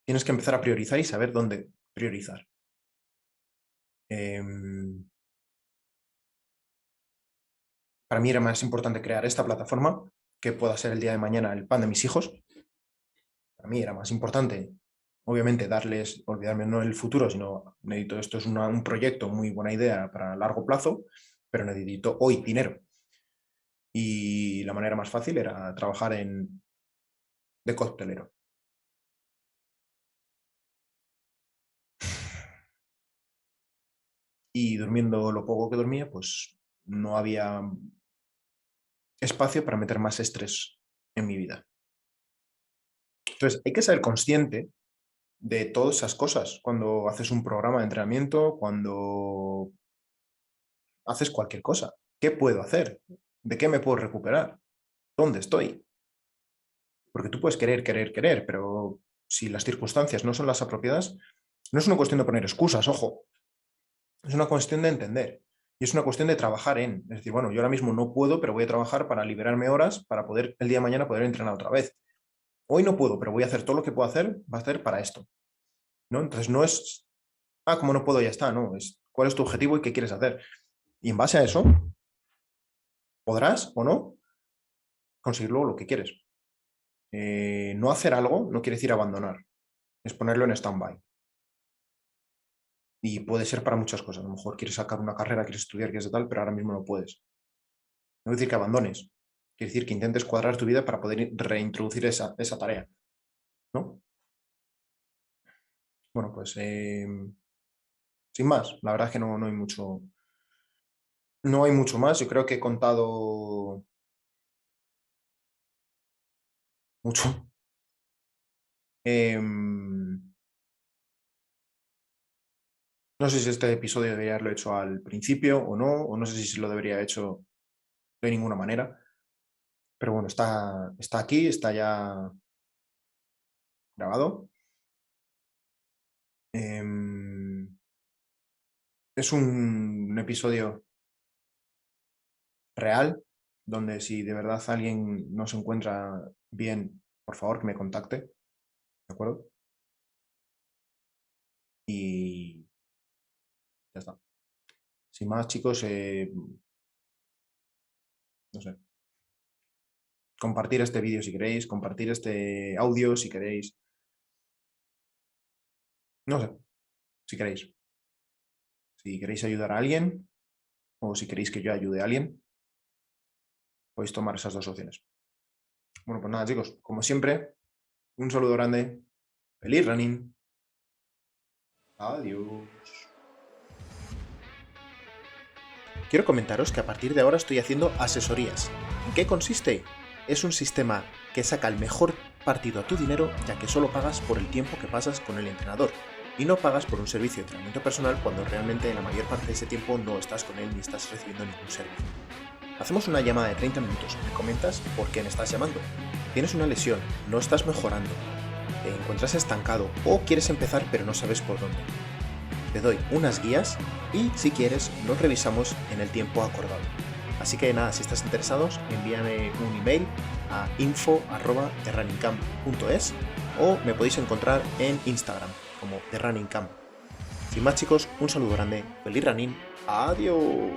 tienes que empezar a priorizar y saber dónde priorizar. Em, para mí era más importante crear esta plataforma que pueda ser el día de mañana el pan de mis hijos. Para mí era más importante, obviamente, olvidarme no del futuro, sino necesito, esto es un proyecto, muy buena idea para largo plazo, pero necesito hoy dinero. Y la manera más fácil era trabajar de coctelero. Y durmiendo lo poco que dormía, pues no había espacio para meter más estrés en mi vida. Entonces, hay que ser consciente de todas esas cosas cuando haces un programa de entrenamiento, cuando haces cualquier cosa. ¿Qué puedo hacer? ¿De qué me puedo recuperar? ¿Dónde estoy? Porque tú puedes querer, pero si las circunstancias no son las apropiadas, no es una cuestión de poner excusas, ojo, es una cuestión de entender. Y es una cuestión de trabajar en. Es decir, bueno, yo ahora mismo no puedo, pero voy a trabajar para liberarme horas para poder el día de mañana poder entrenar otra vez. Hoy no puedo, pero voy a hacer todo lo que puedo hacer, va a ser para esto. ¿No? Entonces no es, como no puedo, ya está, no, es cuál es tu objetivo y qué quieres hacer. Y en base a eso, podrás o no conseguir luego lo que quieres. No hacer algo no quiere decir abandonar, es ponerlo en stand-by. Y puede ser para muchas cosas. A lo mejor quieres sacar una carrera, quieres estudiar, quieres de tal, pero ahora mismo no puedes. No quiere decir que abandones, quiere decir que intentes cuadrar tu vida para poder reintroducir esa tarea, ¿no? Bueno, pues sin más, la verdad es que no hay mucho. No hay mucho más. Yo creo que he contado mucho. No sé si este episodio debería haberlo hecho al principio o no sé si se lo debería haber hecho de ninguna manera. Pero bueno, está aquí, está ya grabado. Es un episodio real, donde si de verdad alguien no se encuentra bien, por favor que me contacte, ¿de acuerdo? Y ya está. Sin más, chicos, no sé. Compartir este vídeo si queréis, compartir este audio si queréis. No sé, si queréis. Si queréis ayudar a alguien o si queréis que yo ayude a alguien, podéis tomar esas dos opciones. Bueno, pues nada, chicos, como siempre, un saludo grande. Feliz running. Adiós. Quiero comentaros que a partir de ahora estoy haciendo asesorías. ¿En qué consiste? Es un sistema que saca el mejor partido a tu dinero, ya que solo pagas por el tiempo que pasas con el entrenador y no pagas por un servicio de entrenamiento personal cuando realmente la mayor parte de ese tiempo no estás con él ni estás recibiendo ningún servicio. Hacemos una llamada de 30 minutos, me comentas por qué me estás llamando. Tienes una lesión, no estás mejorando, te encuentras estancado o quieres empezar pero no sabes por dónde. Te doy unas guías y si quieres los revisamos en el tiempo acordado. Así que nada, si estás interesados, envíame un email a info@therunningcamp.es o me podéis encontrar en Instagram como TheRunningCamp. Sin más, chicos, un saludo grande, feliz running, adiós.